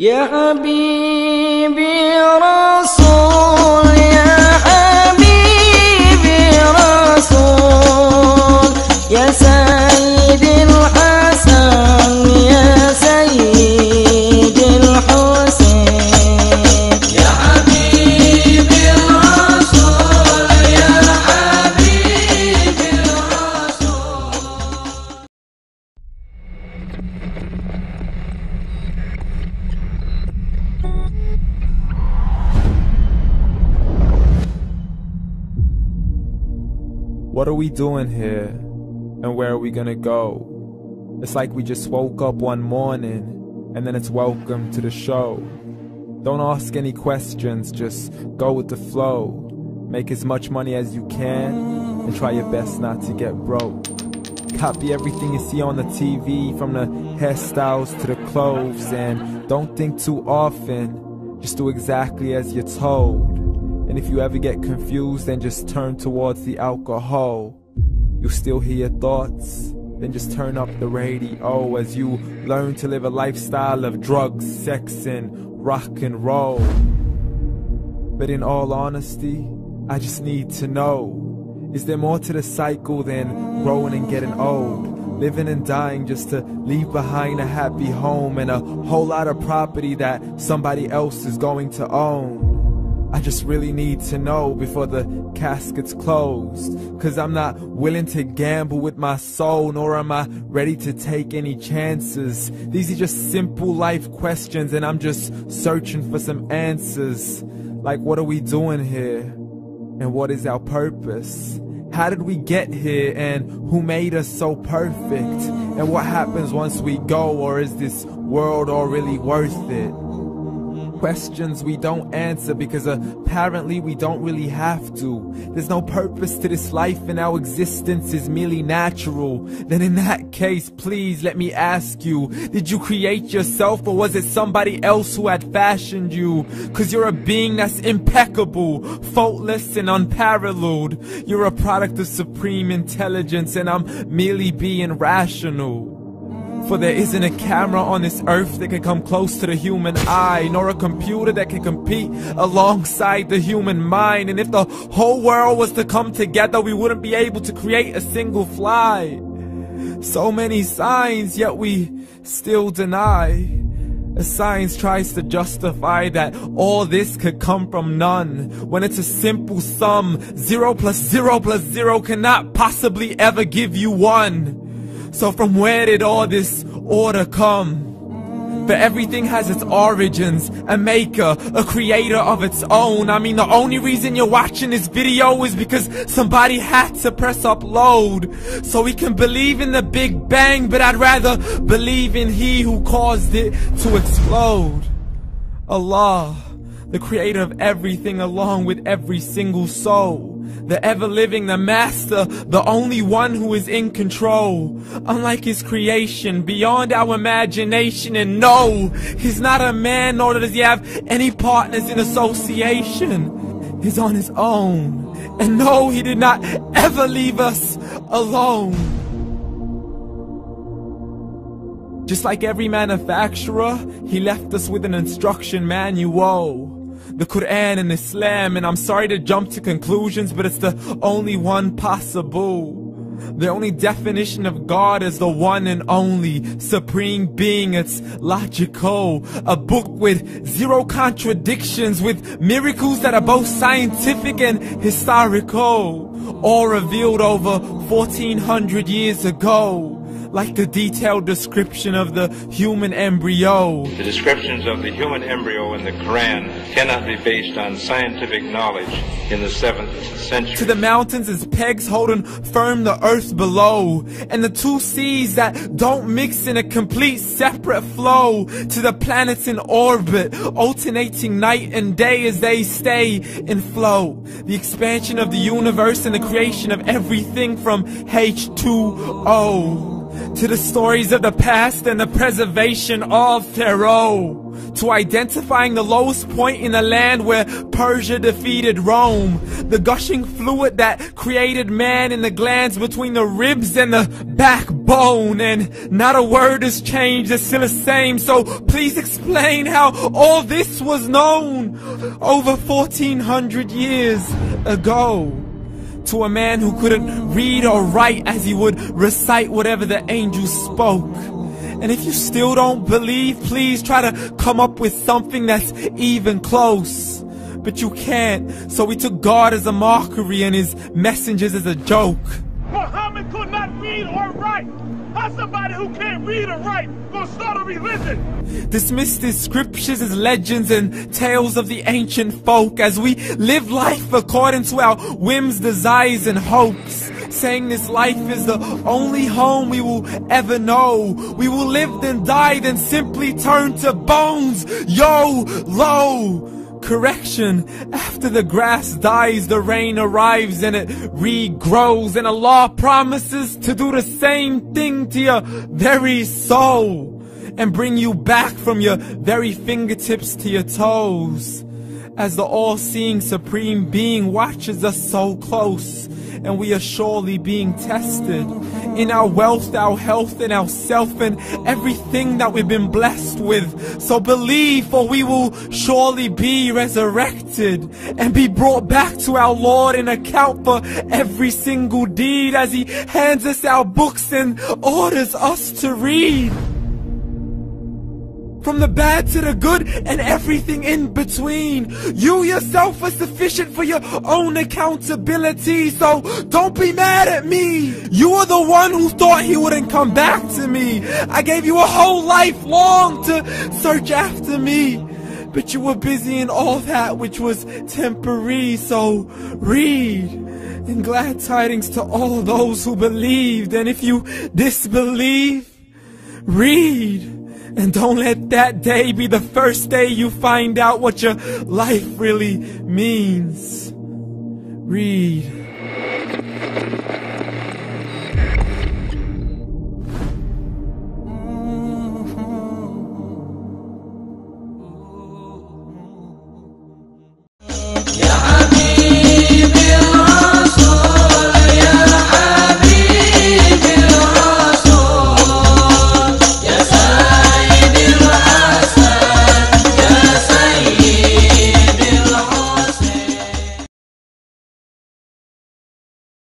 يا حبيبي رسول يا حبيبي رسول يا سيدي الحسن يا سيدي الحسين يا حبيبي الرسول يا حبيبي الرسول. What are we doing here? And where are we gonna go? It's like we just woke up one morning and then it's welcome to the show. Don't ask any questions, just go with the flow. Make as much money as you can and try your best not to get broke. Copy everything you see on the TV, from the hairstyles to the clothes, and don't think too often, just do exactly as you're told. And if you ever get confused, then just turn towards the alcohol. You still hear your thoughts? Then just turn up the radio as you learn to live a lifestyle of drugs, sex, and rock and roll. But in all honesty, I just need to know, is there more to the cycle than growing and getting old? Living and dying just to leave behind a happy home and a whole lot of property that somebody else is going to own. I just really need to know before the casket's closed, 'cause I'm not willing to gamble with my soul, nor am I ready to take any chances. These are just simple life questions and I'm just searching for some answers. Like, what are we doing here? And what is our purpose? How did we get here, and who made us so perfect? And what happens once we go, or is this world all really worth it? Questions we don't answer because apparently we don't really have to. There's no purpose to this life and our existence is merely natural. Then in that case, please let me ask you, did you create yourself, or was it somebody else who had fashioned you? 'Cause you're a being that's impeccable, faultless and unparalleled. You're a product of supreme intelligence and I'm merely being rational. For there isn't a camera on this earth that can come close to the human eye, nor a computer that can compete alongside the human mind. And if the whole world was to come together, we wouldn't be able to create a single fly. So many signs, yet we still deny. As science tries to justify that all this could come from none, when it's a simple sum. 0 plus 0 plus 0 cannot possibly ever give you 1. So from where did all this order come? For everything has its origins, a maker, a creator of its own. I mean, the only reason you're watching this video is because somebody had to press upload. So we can believe in the Big Bang, but I'd rather believe in He who caused it to explode. Allah, the creator of everything along with every single soul. The ever-living, the master, the only one who is in control. Unlike his creation, beyond our imagination. And no, he's not a man, nor does he have any partners in association. He's on his own. And no, he did not ever leave us alone. Just like every manufacturer, he left us with an instruction manual. The Quran and Islam, and I'm sorry to jump to conclusions, but it's the only one possible. The only definition of God is the one and only supreme being. It's logical, a book with 0 contradictions, with miracles that are both scientific and historical, all revealed over 1400 years ago. Like the detailed description of the human embryo. The descriptions of the human embryo in the Quran cannot be based on scientific knowledge in the 7th century. To the mountains as pegs holding firm the earth below, and the 2 seas that don't mix in a complete separate flow. To the planets in orbit, alternating night and day as they stay in flow. The expansion of the universe and the creation of everything from H2O. To the stories of the past and the preservation of Pharaoh. To identifying the lowest point in the land where Persia defeated Rome. The gushing fluid that created man in the glands between the ribs and the backbone. bone, and not a word has changed, it's still the same. So please explain how all this was known over 1400 years ago to a man who couldn't read or write, as he would recite whatever the angels spoke. And if you still don't believe, please try to come up with something that's even close. But you can't, so we took God as a mockery and his messengers as a joke. Muhammad could not read or write. How's somebody who can't read or write gonna start a religion? Dismissed his scriptures as legends and tales of the ancient folk, as we live life according to our whims, desires, and hopes, saying this life is the only home we will ever know. We will live then die, then simply turn to bones. YOLO! Correction, after the grass dies, the rain arrives and it regrows, and Allah promises to do the same thing to your very soul and bring you back from your very fingertips to your toes, as the all-seeing supreme being watches us so close, and we are surely being tested in our wealth, our health, and our self, and everything that we've been blessed with. So believe, for we will surely be resurrected and be brought back to our Lord and account for every single deed, as he hands us our books and orders us to read. From the bad to the good and everything in between. You yourself are sufficient for your own accountability, so don't be mad at me. You are the one who thought he wouldn't come back to me. I gave you a whole life long to search after me, but you were busy in all that which was temporary. So read, and glad tidings to all those who believed. And if you disbelieve, read. And don't let that day be the first day you find out what your life really means. Read.